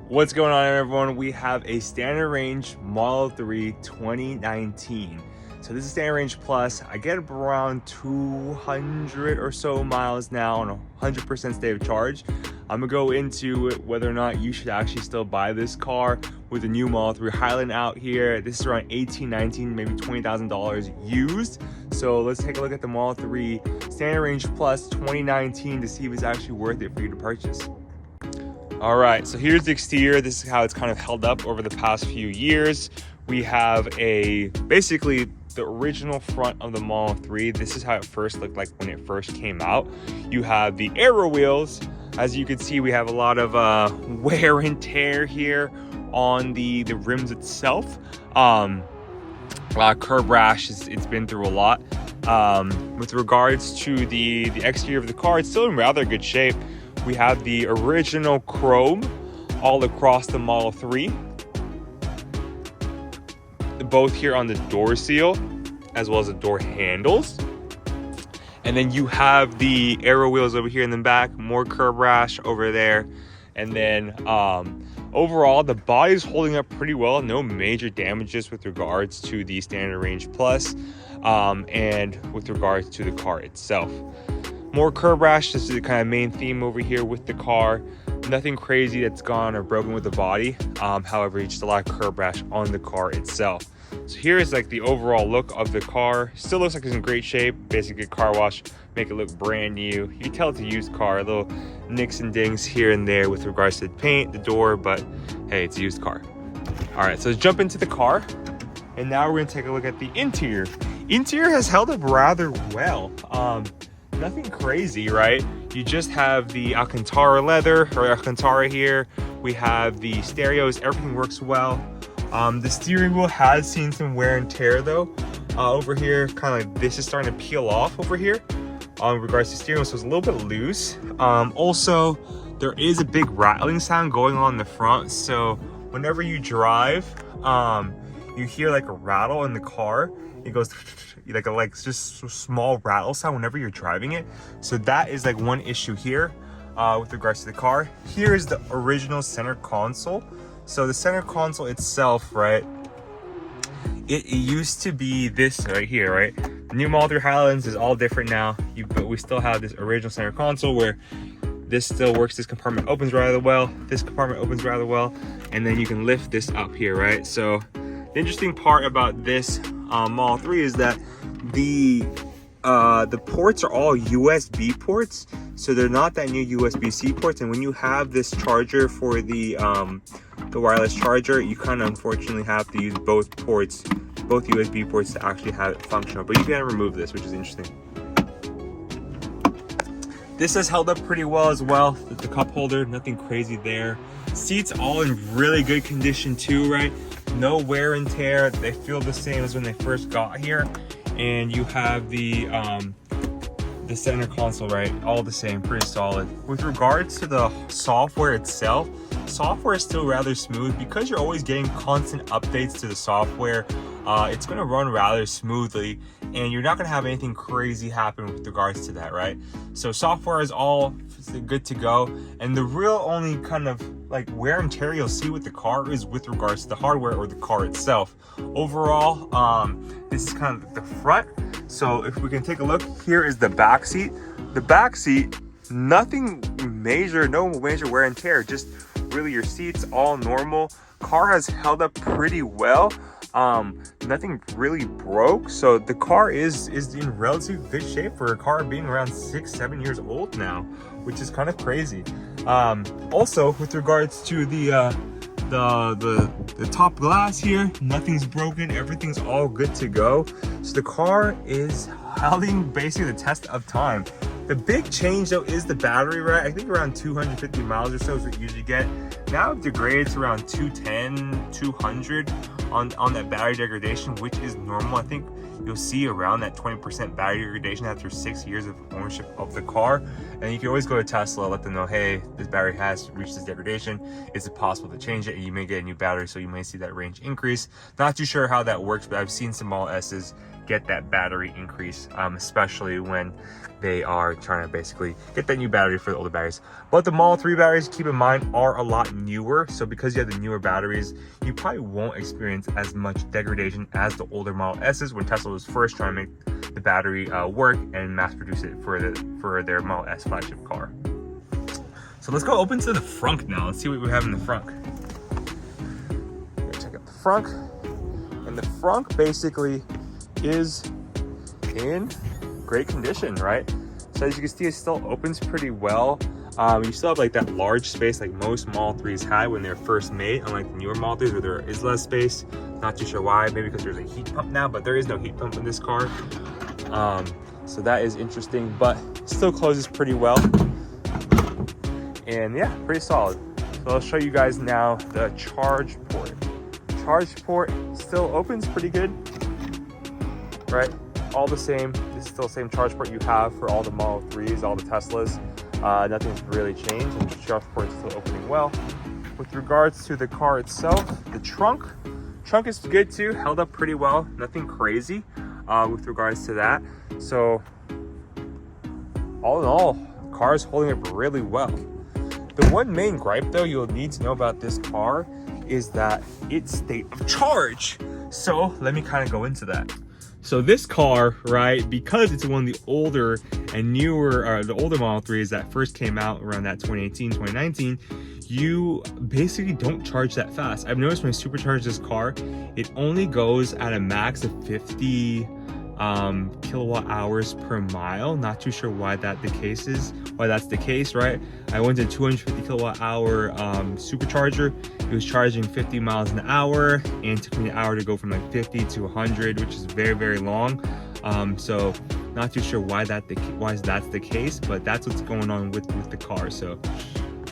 What's going on, everyone? We have a standard range Model 3 2019. So this is standard range plus. I get around 200 or so miles now on a 100% state of charge. I'm gonna go into whether or not you should actually still buy this car with the new Model 3 Highland out here. This is around 18, 19, maybe $20,000 used. So let's take a look at the Model 3 standard range plus 2019 to see if it's actually worth it for you to purchase. All right, so here's the exterior. This is how it's kind of held up over the past few years. We have basically the original front of the Model 3. This is how it first looked like when it first came out. You have the aero wheels. As you can see, we have a lot of wear and tear here on the rims itself. A lot of curb rash, it's been through a lot. With regards to the exterior of the car, it's still in rather good shape. We have the original chrome all across the Model 3, both here on the door seal as well as the door handles. And then you have the aero wheels over here in the back, more curb rash over there. And then overall, the body is holding up pretty well. No major damages with regards to the standard range plus and with regards to the car itself. More curb rash. This is the kind of main theme over here with the car. Nothing crazy that's gone or broken with the body. However, just a lot of curb rash on the car itself. So here is like the overall look of the car. Still looks like it's in great shape. Basically car wash, make it look brand new. You can tell it's a used car. Little nicks and dings here and there with regards to the paint, the door, but hey, it's a used car. All right, so let's jump into the car. And now we're gonna take a look at the interior. Interior has held up rather well. Nothing crazy, right? You just have the Alcantara leather or Alcantara here. We have the stereos, everything works well. The steering wheel has seen some wear and tear though. Over here, kind of like this is starting to peel off over here in regards to steering wheel, so it's a little bit loose. Also, there is a big rattling sound going on in the front. So whenever you drive, you hear like a rattle in the car. It goes like just a small rattle sound whenever you're driving it. So that is like one issue here with regards to the car. Here is the original center console. So the center console itself, right, it used to be this right here, right? The new Model 3 Highlands is all different now, but we still have this original center console where this still works. This compartment opens rather well. This compartment opens rather well. And then you can lift this up here, right? So the interesting part about this Model 3 is that the ports are all USB ports, so they're not that new USB-C ports. And when you have this charger for the wireless charger, you kind of unfortunately have to use both ports, both USB ports, to actually have it functional. But you can remove this, which is interesting. This has held up pretty well as well. The cup holder, nothing crazy there. Seats all in really good condition too, right? No wear and tear. They feel the same as when they first got here. And you have the center console, right? All the same, pretty solid. With regards to the software itself, software is still rather smooth because you're always getting constant updates to the software. It's going to run rather smoothly, and you're not going to have anything crazy happen with regards to that, right? So software is all good to go, and the real only kind of like wear and tear you'll see with the car is with regards to the hardware or the car itself. Overall, this is kind of the front. So if we can take a look, here is the back seat. The back seat, nothing major, no major wear and tear, just really your seats all normal. Car has held up pretty well. Nothing really broke, so the car is in relatively good shape for a car being around 6-7 years old now, which is kind of crazy. Also with regards to the top glass here, nothing's broken, everything's all good to go. So the car is holding basically the test of time. The big change though is the battery, right? I think around 250 miles or so is what you usually get. Now it degrades around 210, 200 on that battery degradation, which is normal. I think you'll see around that 20% battery degradation after 6 years of ownership of the car. And you can always go to Tesla, let them know, hey, this battery has reached this degradation. Is it possible to change it? And you may get a new battery, so you may see that range increase. Not too sure how that works, but I've seen some Model S's get that battery increase, especially when they are trying to basically get that new battery for the older batteries. But the Model 3 batteries, keep in mind, are a lot newer. So because you have the newer batteries, you probably won't experience as much degradation as the older Model S's when Tesla was first trying to make the battery work and mass produce it for their Model S flagship car. So let's go open to the frunk now. Let's see what we have in the frunk. Check out the frunk. And the frunk basically is in great condition, right? So as you can see, it still opens pretty well. You still have like that large space like most Model 3s had when they're first made, unlike the newer Model 3s where there is less space. Not too sure why, maybe because there's a heat pump now, but there is no heat pump in this car. So that is interesting, but still closes pretty well. And yeah, pretty solid. So I'll show you guys now the charge port. Charge port still opens pretty good, right? All the same, this is still the same charge port you have for all the Model 3s, all the Teslas. Nothing's really changed, and the charge port is still opening well. With regards to the car itself, the trunk is good too, held up pretty well, nothing crazy with regards to that. So all in all, the car is holding up really well. The one main gripe though you'll need to know about this car is that its state of charge. So let me kind of go into that. So this car, right, because it's one of the older and newer, the older Model 3s that first came out around that 2018, 2019, you basically don't charge that fast. I've noticed when I supercharge this car, it only goes at a max of 50 kilowatt hours per mile. Not too sure why that's the case, right? I went to 250 kilowatt hour supercharger. It was charging 50 miles an hour and it took me an hour to go from like 50 to 100, which is very, very long. So not too sure why that's the case, but that's what's going on with the car. So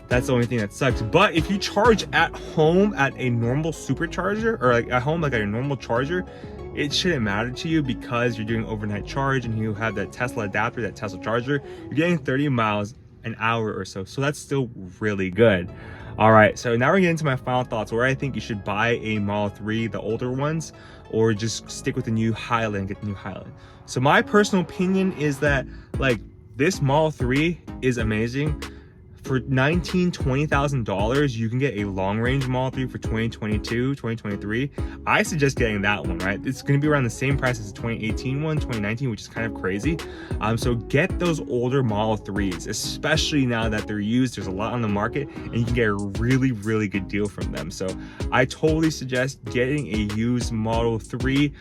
that's the only thing that sucks. But if you charge at home at a normal supercharger, or like at home like at a normal charger, it shouldn't matter to you because you're doing overnight charge and you have that Tesla adapter, that Tesla charger. You're getting 30 miles an hour or so. So that's still really good. All right, so now we're getting into my final thoughts where I think you should buy a Model 3, the older ones, or just stick with the new Highland, get the new Highland. So my personal opinion is that like this Model 3 is amazing. For $20,000, you can get a long-range Model 3 for 2022, 2023. I suggest getting that one, right? It's going to be around the same price as the 2018 one, 2019, which is kind of crazy. So get those older Model 3s, especially now that they're used. There's a lot on the market, and you can get a really, really good deal from them. So I totally suggest getting a used Model 3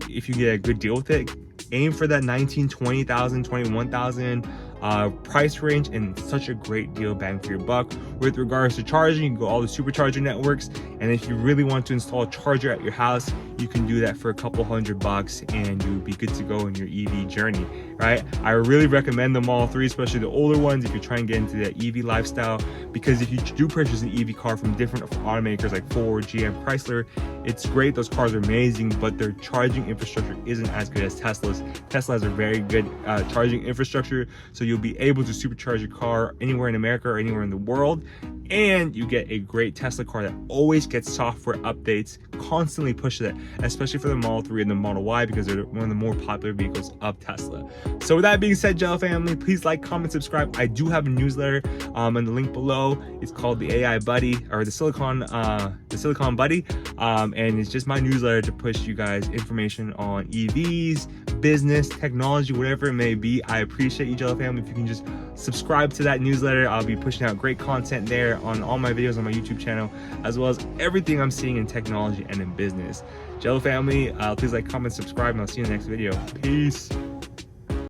if you get a good deal with it. Aim for that $19,000, $20,000, $21,000 price range, and such a great deal, bang for your buck. With regards to charging, you can go all the supercharger networks, and if you really want to install a charger at your house, you can do that for a couple $100 and you'll be good to go in your EV journey, right? I really recommend the Model 3, especially the older ones, if you're trying to get into that EV lifestyle, because if you do purchase an EV car from different automakers like Ford, GM, Chrysler, it's great, those cars are amazing, but their charging infrastructure isn't as good as Tesla's. Tesla has a very good charging infrastructure, so you'll be able to supercharge your car anywhere in America or anywhere in the world, and you get a great Tesla car that always gets software updates, constantly push that, especially for the Model 3 and the Model Y, because they're one of the more popular vehicles of Tesla. So with that being said, Jello family, please like, comment, subscribe. I do have a newsletter and the link below. It's called the AI Buddy, or the Silicon Buddy, and it's just my newsletter to push you guys information on EVs, business, technology, whatever it may be. I appreciate you, Jello family. If you can just subscribe to that newsletter, I'll be pushing out great content there on all my videos on my YouTube channel, as well as everything I'm seeing in technology and in business. Jello family, please like, comment, subscribe, and I'll see you in the next video. Peace.